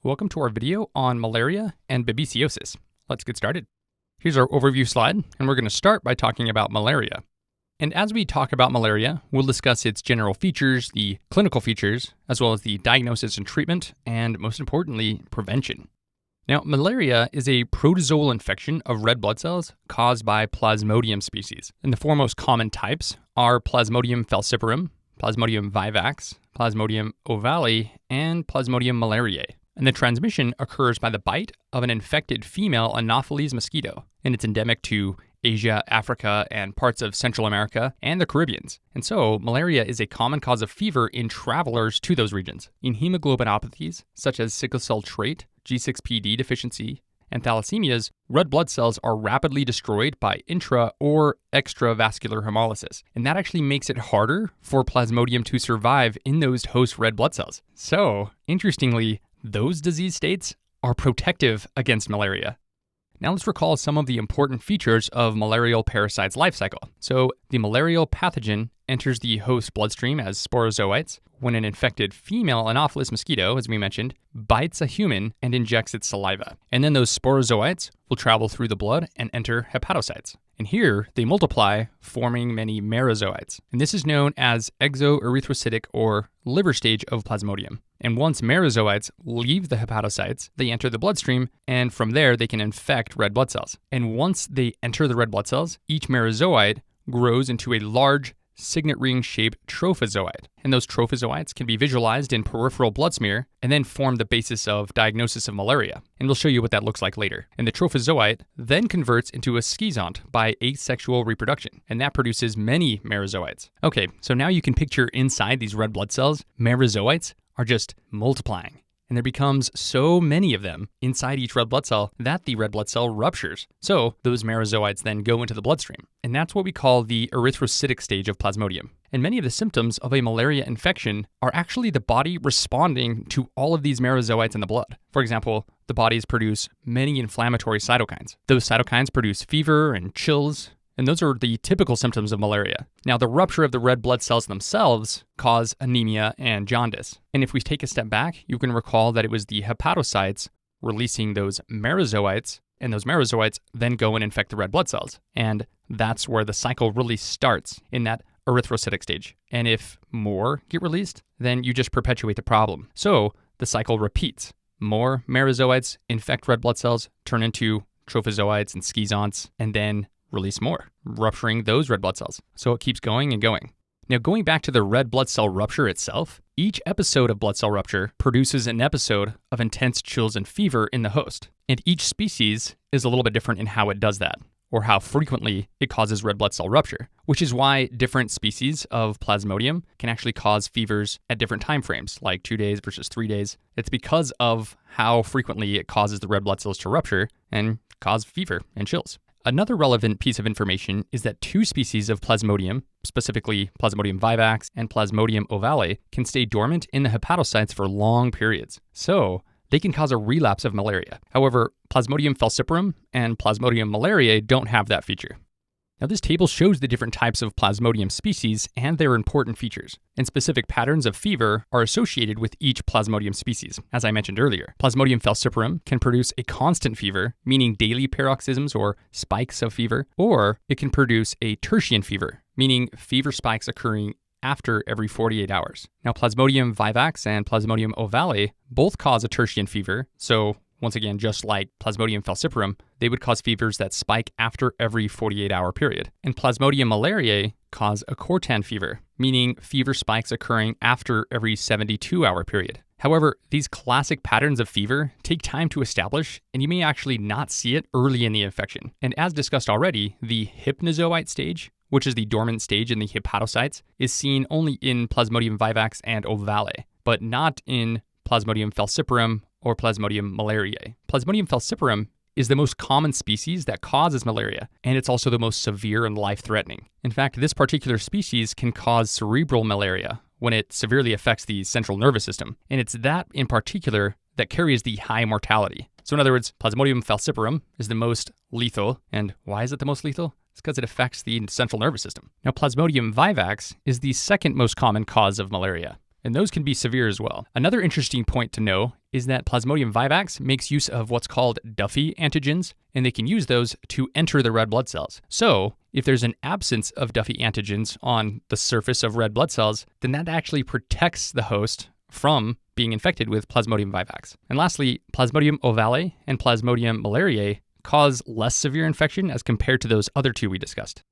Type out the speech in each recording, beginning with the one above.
Welcome to our video on malaria and babesiosis. Let's get started. Here's our overview slide, and we're going to start by talking about malaria. And as we talk about malaria, we'll discuss its general features, the clinical features, as well as the diagnosis and treatment, and most importantly, prevention. Now, malaria is a protozoal infection of red blood cells caused by Plasmodium species. And the four most common types are Plasmodium falciparum, Plasmodium vivax, Plasmodium ovale, and Plasmodium malariae. And the transmission occurs by the bite of an infected female Anopheles mosquito, and it's endemic to Asia, Africa, and parts of Central America and the Caribbean. And so, malaria is a common cause of fever in travelers to those regions. In hemoglobinopathies, such as sickle cell trait, G6PD deficiency, and thalassemias, red blood cells are rapidly destroyed by intra or extravascular hemolysis. And that actually makes it harder for Plasmodium to survive in those host red blood cells. So, interestingly, those disease states are protective against malaria. Now let's recall some of the important features of malarial parasite's life cycle. So the malarial pathogen enters the host bloodstream as sporozoites when an infected female Anopheles mosquito, as we mentioned, bites a human and injects its saliva. And then those sporozoites will travel through the blood and enter hepatocytes. And here they multiply, forming many merozoites. And this is known as exoerythrocytic or liver stage of Plasmodium. And once merozoites leave the hepatocytes, they enter the bloodstream, and from there they can infect red blood cells. And once they enter the red blood cells, each merozoite grows into a large signet ring-shaped trophozoite. And those trophozoites can be visualized in peripheral blood smear and then form the basis of diagnosis of malaria. And we'll show you what that looks like later. And the trophozoite then converts into a schizont by asexual reproduction, and that produces many merozoites. Okay, so now you can picture inside these red blood cells, merozoites are just multiplying. And there becomes so many of them inside each red blood cell that the red blood cell ruptures. So those merozoites then go into the bloodstream. And that's what we call the erythrocytic stage of Plasmodium. And many of the symptoms of a malaria infection are actually the body responding to all of these merozoites in the blood. For example, the bodies produce many inflammatory cytokines. Those cytokines produce fever and chills, and those are the typical symptoms of malaria. Now, the rupture of the red blood cells themselves cause anemia and jaundice. And if we take a step back, you can recall that it was the hepatocytes releasing those merozoites, and those merozoites then go and infect the red blood cells. And that's where the cycle really starts, in that erythrocytic stage. And if more get released, then you just perpetuate the problem. So the cycle repeats. More merozoites infect red blood cells, turn into trophozoites and schizonts, and then release more, rupturing those red blood cells. So it keeps going and going. Now, going back to the red blood cell rupture itself, each episode of blood cell rupture produces an episode of intense chills and fever in the host. And each species is a little bit different in how it does that, or how frequently it causes red blood cell rupture, which is why different species of Plasmodium can actually cause fevers at different time frames, like 2 days versus 3 days. It's because of how frequently it causes the red blood cells to rupture and cause fever and chills. Another relevant piece of information is that two species of Plasmodium, specifically Plasmodium vivax and Plasmodium ovale, can stay dormant in the hepatocytes for long periods. So they can cause a relapse of malaria. However, Plasmodium falciparum and Plasmodium malariae don't have that feature. Now, this table shows the different types of Plasmodium species and their important features, and specific patterns of fever are associated with each Plasmodium species. As I mentioned earlier, Plasmodium falciparum can produce a constant fever, meaning daily paroxysms or spikes of fever, or it can produce a tertian fever, meaning fever spikes occurring after every 48 hours. Now, Plasmodium vivax and Plasmodium ovale both cause a tertian fever, so once again, just like Plasmodium falciparum, they would cause fevers that spike after every 48-hour period. And Plasmodium malariae cause a quartan fever, meaning fever spikes occurring after every 72-hour period. However, these classic patterns of fever take time to establish, and you may actually not see it early in the infection. And as discussed already, the hypnozoite stage, which is the dormant stage in the hepatocytes, is seen only in Plasmodium vivax and ovale, but not in Plasmodium falciparum or Plasmodium malariae. Plasmodium falciparum is the most common species that causes malaria, and it's also the most severe and life-threatening. In fact, this particular species can cause cerebral malaria when it severely affects the central nervous system, and it's that in particular that carries the high mortality. So in other words, Plasmodium falciparum is the most lethal, and why is it the most lethal? It's because it affects the central nervous system. Now, Plasmodium vivax is the second most common cause of malaria. and those can be severe as well. Another interesting point to know is that Plasmodium vivax makes use of what's called Duffy antigens, and they can use those to enter the red blood cells. So if there's an absence of Duffy antigens on the surface of red blood cells, then that actually protects the host from being infected with Plasmodium vivax. And lastly, Plasmodium ovale and Plasmodium malariae cause less severe infection as compared to those other two we discussed.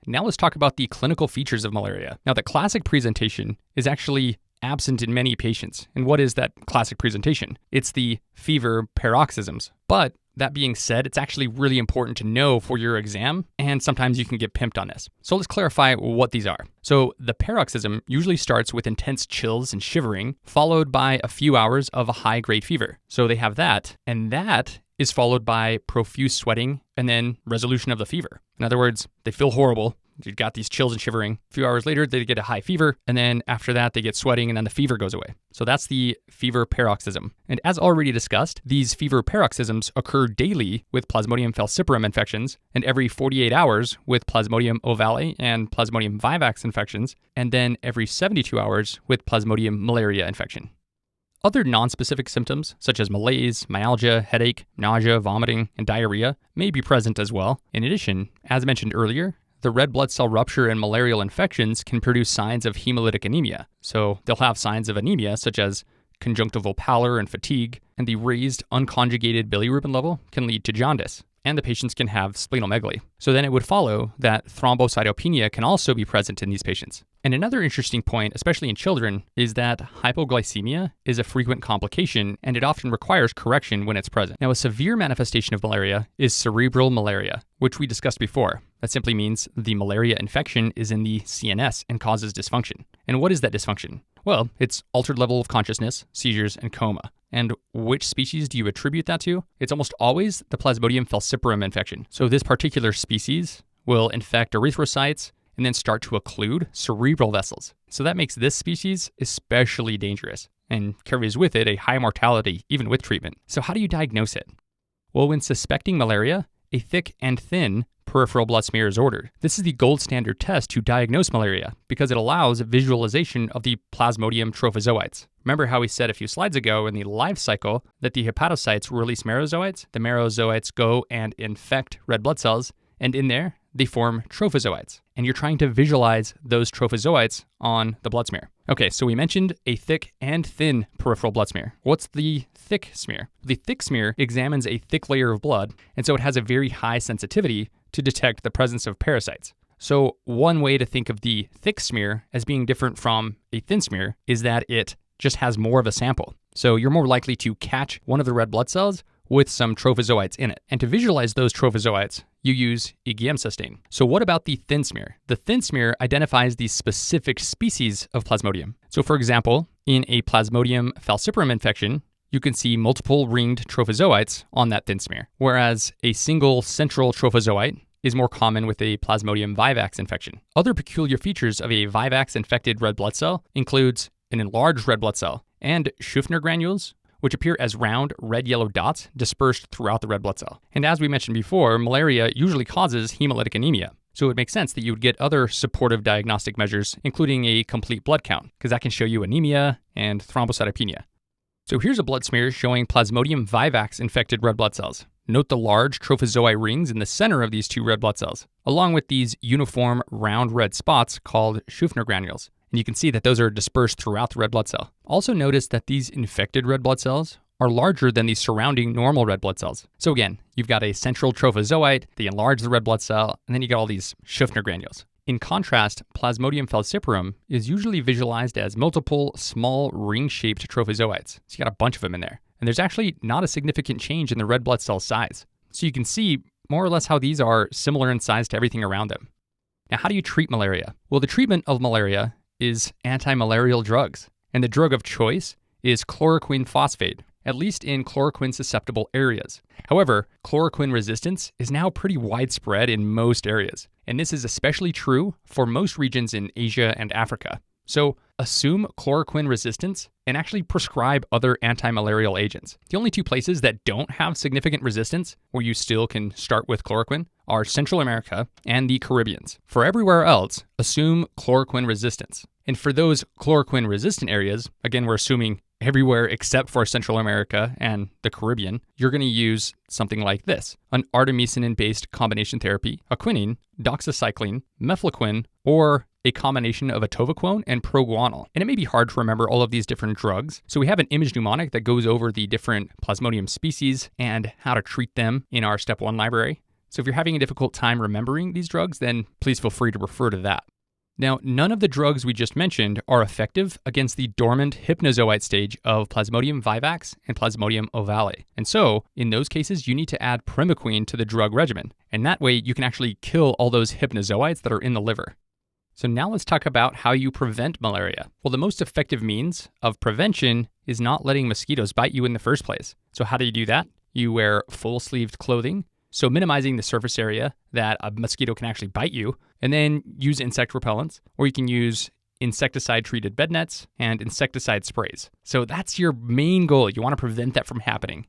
Now let's talk about the clinical features of malaria. Now, the classic presentation is actually absent in many patients. And what is that classic presentation? It's the fever paroxysms. But that being said, it's actually really important to know for your exam, and sometimes you can get pimped on this. So let's clarify what these are. So the paroxysm usually starts with intense chills and shivering, followed by a few hours of a high-grade fever. So they have that, and that is followed by profuse sweating and then resolution of the fever. In other words, they feel horrible. You've got these chills and shivering. A few hours later, they get a high fever, and then after that, they get sweating, and then the fever goes away. So that's the fever paroxysm. And as already discussed, these fever paroxysms occur daily with Plasmodium falciparum infections, and every 48 hours with Plasmodium ovale and Plasmodium vivax infections, and then every 72 hours with Plasmodium malaria infection. Other nonspecific symptoms, such as malaise, myalgia, headache, nausea, vomiting, and diarrhea, may be present as well. In addition, as mentioned earlier, the red blood cell rupture and malarial infections can produce signs of hemolytic anemia. So they'll have signs of anemia, such as conjunctival pallor and fatigue, and the raised unconjugated bilirubin level can lead to jaundice, and the patients can have splenomegaly. So then it would follow that thrombocytopenia can also be present in these patients. And another interesting point, especially in children, is that hypoglycemia is a frequent complication, and it often requires correction when it's present. Now, a severe manifestation of malaria is cerebral malaria, which we discussed before. That simply means the malaria infection is in the CNS and causes dysfunction. And what is that dysfunction? Well, it's altered level of consciousness, seizures, and coma. And which species do you attribute that to? It's almost always the Plasmodium falciparum infection. So this particular species will infect erythrocytes and then start to occlude cerebral vessels. So that makes this species especially dangerous and carries with it a high mortality, even with treatment. So how do you diagnose it? Well, when suspecting malaria, a thick and thin peripheral blood smear is ordered. This is the gold standard test to diagnose malaria because it allows visualization of the Plasmodium trophozoites. Remember how we said a few slides ago in the life cycle that the hepatocytes release merozoites? The merozoites go and infect red blood cells, and in there, they form trophozoites. And you're trying to visualize those trophozoites on the blood smear. Okay, so we mentioned a thick and thin peripheral blood smear. What's the thick smear? The thick smear examines a thick layer of blood, and so it has a very high sensitivity to detect the presence of parasites. So one way to think of the thick smear as being different from a thin smear is that it just has more of a sample. So you're more likely to catch one of the red blood cells with some trophozoites in it. And to visualize those trophozoites, you use IgM sustain. So what about the thin smear? The thin smear identifies the specific species of Plasmodium. So for example, in a Plasmodium falciparum infection, you can see multiple ringed trophozoites on that thin smear, whereas a single central trophozoite is more common with a Plasmodium vivax infection. Other peculiar features of a vivax-infected red blood cell includes an enlarged red blood cell and Schuffner granules, which appear as round red-yellow dots dispersed throughout the red blood cell. And as we mentioned before, malaria usually causes hemolytic anemia. So it makes sense that you would get other supportive diagnostic measures, including a complete blood count, because that can show you anemia and thrombocytopenia. So here's a blood smear showing Plasmodium vivax infected red blood cells. Note the large trophozoite rings in the center of these two red blood cells, along with these uniform round red spots called Schuffner granules. And you can see that those are dispersed throughout the red blood cell. Also notice that these infected red blood cells are larger than the surrounding normal red blood cells. So again, you've got a central trophozoite, they enlarge the red blood cell, and then you get all these Schuffner granules. In contrast, Plasmodium falciparum is usually visualized as multiple small ring-shaped trophozoites. So you got a bunch of them in there. And there's actually not a significant change in the red blood cell size. So you can see more or less how these are similar in size to everything around them. Now, how do you treat malaria? Well, the treatment of malaria is anti-malarial drugs. And the drug of choice is chloroquine phosphate, at least in chloroquine-susceptible areas. However, chloroquine resistance is now pretty widespread in most areas. And this is especially true for most regions in Asia and Africa. So assume chloroquine resistance and actually prescribe other anti-malarial agents. The only two places that don't have significant resistance, where you still can start with chloroquine, are Central America and the Caribbeans. For everywhere else, assume chloroquine resistance. And for those chloroquine resistant areas, again, we're assuming everywhere except for Central America and the Caribbean, you're going to use something like this: an artemisinin-based combination therapy, a quinine, doxycycline, mefloquine, or a combination of atovaquone and proguanil. And it may be hard to remember all of these different drugs, so we have an image mnemonic that goes over the different Plasmodium species and how to treat them in our Step 1 library. So if you're having a difficult time remembering these drugs, then please feel free to refer to that. Now, none of the drugs we just mentioned are effective against the dormant hypnozoite stage of Plasmodium vivax and Plasmodium ovale. And so, in those cases, you need to add primaquine to the drug regimen. And that way, you can actually kill all those hypnozoites that are in the liver. So now let's talk about how you prevent malaria. Well, the most effective means of prevention is not letting mosquitoes bite you in the first place. So how do you do that? You wear full-sleeved clothing, so minimizing the surface area that a mosquito can actually bite you, and then use insect repellents, or you can use insecticide-treated bed nets and insecticide sprays. So that's your main goal. You want to prevent that from happening.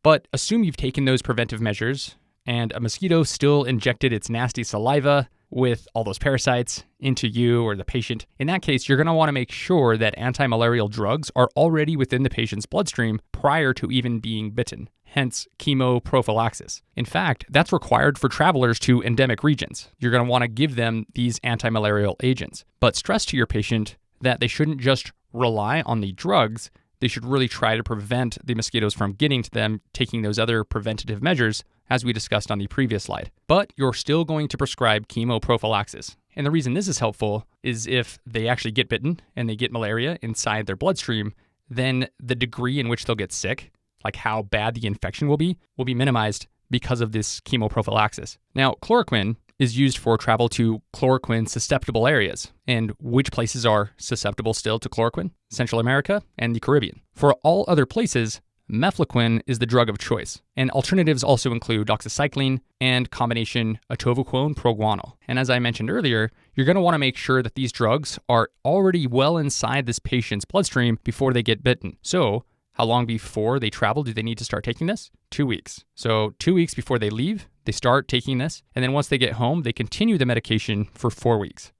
But assume you've taken those preventive measures and a mosquito still injected its nasty saliva with all those parasites into you or the patient. In that case, you're going to want to make sure that anti-malarial drugs are already within the patient's bloodstream prior to even being bitten, hence chemoprophylaxis. In fact, that's required for travelers to endemic regions. You're going to want to give them these anti-malarial agents, but stress to your patient that they shouldn't just rely on the drugs. They should really try to prevent the mosquitoes from getting to them, taking those other preventative measures, as we discussed on the previous slide. But you're still going to prescribe chemoprophylaxis. And the reason this is helpful is if they actually get bitten and they get malaria inside their bloodstream, then the degree in which they'll get sick, like how bad the infection will be minimized because of this chemoprophylaxis. Now, chloroquine is used for travel to chloroquine susceptible areas. And which places are susceptible still to chloroquine? Central America and the Caribbean. For all other places, mefloquine is the drug of choice. And alternatives also include doxycycline and combination atovaquone proguanil. And as I mentioned earlier, you're going to want to make sure that these drugs are already well inside this patient's bloodstream before they get bitten. So how long before they travel do they need to start taking this? 2 weeks. So 2 weeks before they leave, they start taking this. And then once they get home, they continue the medication for 4 weeks.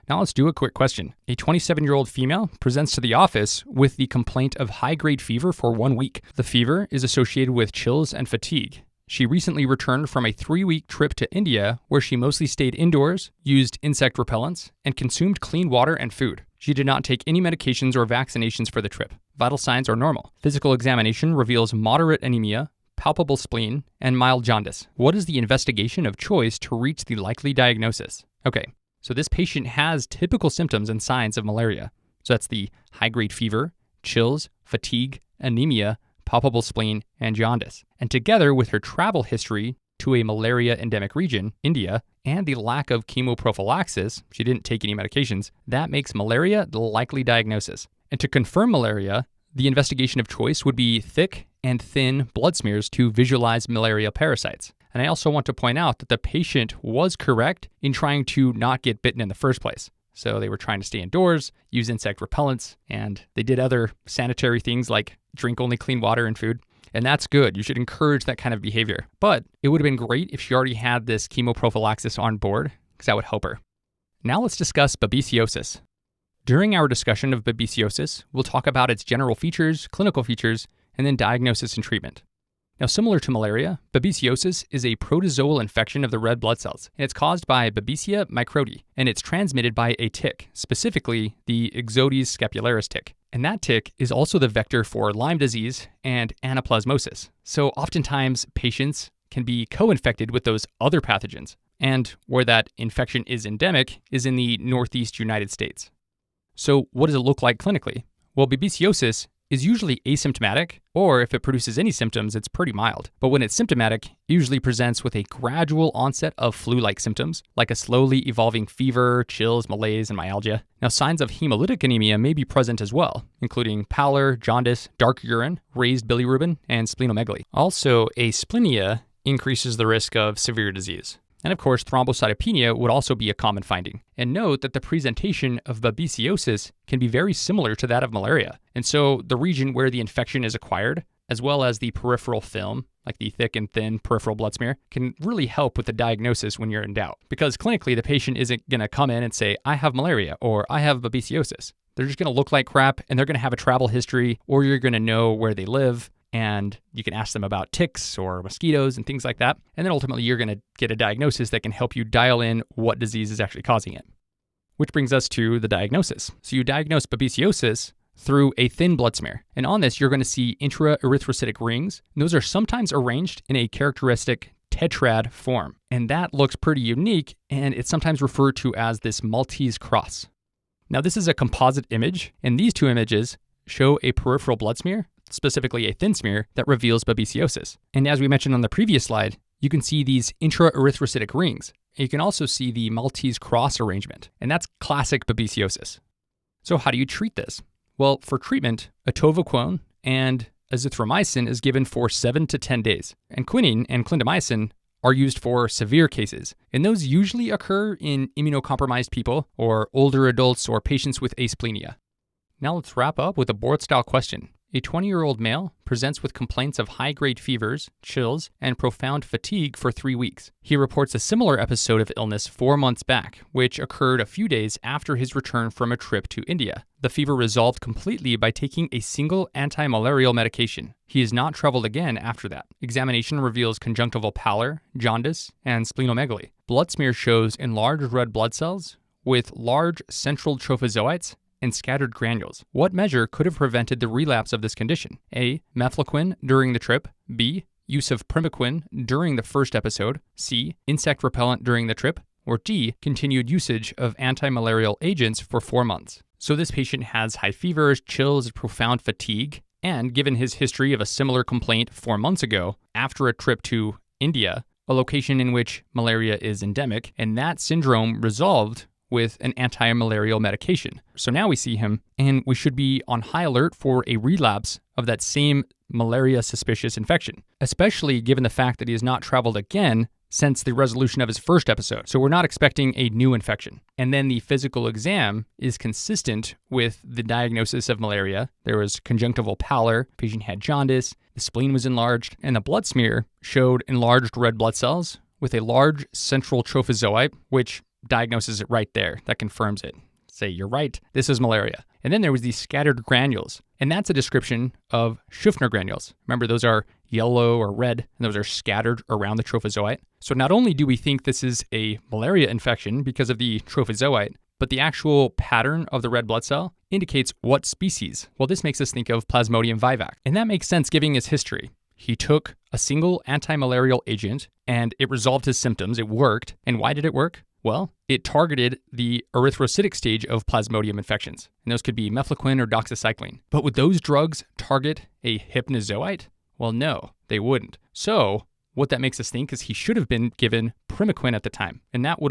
Now let's do a quick question. A 27-year-old female presents to the office with the complaint of high-grade fever for 1 week. The fever is associated with chills and fatigue. She recently returned from a 3-week trip to India where she mostly stayed indoors, used insect repellents, and consumed clean water and food. She did not take any medications or vaccinations for the trip. Vital signs are normal. Physical examination reveals moderate anemia, palpable spleen, and mild jaundice. What is the investigation of choice to reach the likely diagnosis? Okay, so this patient has typical symptoms and signs of malaria. So that's the high-grade fever, chills, fatigue, anemia, palpable spleen, and jaundice. And together with her travel history to a malaria endemic region, India, and the lack of chemoprophylaxis, she didn't take any medications, that makes malaria the likely diagnosis. And to confirm malaria, the investigation of choice would be thick and thin blood smears to visualize malaria parasites. And I also want to point out that the patient was correct in trying to not get bitten in the first place. So they were trying to stay indoors, use insect repellents, and they did other sanitary things like drink only clean water and food. And that's good. You should encourage that kind of behavior. But it would have been great if she already had this chemoprophylaxis on board, because that would help her. Now let's discuss babesiosis. During our discussion of babesiosis, we'll talk about its general features, clinical features, and then diagnosis and treatment. Now, similar to malaria, babesiosis is a protozoal infection of the red blood cells, and it's caused by Babesia microti, and it's transmitted by a tick, specifically the Ixodes scapularis tick. And that tick is also the vector for Lyme disease and anaplasmosis. So oftentimes, patients can be co-infected with those other pathogens, and where that infection is endemic is in the Northeast United States. So what does it look like clinically? Well, babesiosis is usually asymptomatic, or if it produces any symptoms, it's pretty mild. But when it's symptomatic, it usually presents with a gradual onset of flu-like symptoms, like a slowly evolving fever, chills, malaise, and myalgia. Now, signs of hemolytic anemia may be present as well, including pallor, jaundice, dark urine, raised bilirubin, and splenomegaly. Also, asplenia increases the risk of severe disease. And of course, thrombocytopenia would also be a common finding. And note that the presentation of babesiosis can be very similar to that of malaria. And so the region where the infection is acquired, as well as the peripheral film, like the thick and thin peripheral blood smear, can really help with the diagnosis when you're in doubt. Because clinically, the patient isn't going to come in and say, I have malaria or I have babesiosis. They're just going to look like crap, and they're going to have a travel history, or you're going to know where they live, and you can ask them about ticks or mosquitoes and things like that. And then ultimately, you're going to get a diagnosis that can help you dial in what disease is actually causing it. Which brings us to the diagnosis. So you diagnose babesiosis through a thin blood smear. And on this, you're going to see intraerythrocytic rings. And those are sometimes arranged in a characteristic tetrad form. And that looks pretty unique, and it's sometimes referred to as this Maltese cross. Now, this is a composite image, and these two images show a peripheral blood smear, specifically a thin smear, that reveals babesiosis. And as we mentioned on the previous slide, you can see these intraerythrocytic rings. And you can also see the Maltese cross arrangement, and that's classic babesiosis. So how do you treat this? Well, for treatment, atovaquone and azithromycin is given for 7 to 10 days, and quinine and clindamycin are used for severe cases, and those usually occur in immunocompromised people or older adults or patients with asplenia. Now let's wrap up with a board-style question. A 20-year-old male presents with complaints of high-grade fevers, chills, and profound fatigue for 3 weeks. He reports a similar episode of illness 4 months back, which occurred a few days after his return from a trip to India. The fever resolved completely by taking a single anti-malarial medication. He has not traveled again after that. Examination reveals conjunctival pallor, jaundice, and splenomegaly. Blood smear shows enlarged red blood cells with large central trophozoites and scattered granules. What measure could have prevented the relapse of this condition? A. Mefloquine during the trip. B. Use of primaquine during the first episode. C. Insect repellent during the trip. Or D. Continued usage of anti-malarial agents for 4 months. So this patient has high fevers, chills, profound fatigue, and given his history of a similar complaint 4 months ago, after a trip to India, a location in which malaria is endemic, and that syndrome resolved with an anti-malarial medication. So now we see him, and we should be on high alert for a relapse of that same malaria-suspicious infection, especially given the fact that he has not traveled again since the resolution of his first episode. So we're not expecting a new infection. And then the physical exam is consistent with the diagnosis of malaria. There was conjunctival pallor, the patient had jaundice, the spleen was enlarged, and the blood smear showed enlarged red blood cells with a large central trophozoite, which diagnoses it right there. That confirms it. Say, you're right, this is malaria. And then there was these scattered granules, and that's a description of Schuffner granules. Remember, those are yellow or red, and those are scattered around the trophozoite. So not only do we think this is a malaria infection because of the trophozoite, but the actual pattern of the red blood cell indicates what species. Well, this makes us think of Plasmodium vivax, and that makes sense given his history. He took a single anti-malarial agent, and it resolved his symptoms. It worked. And why did it work? Well, it targeted the erythrocytic stage of Plasmodium infections, and those could be mefloquine or doxycycline. But would those drugs target a hypnozoite? Well, no, they wouldn't. So what that makes us think is he should have been given primaquine at the time, and that would have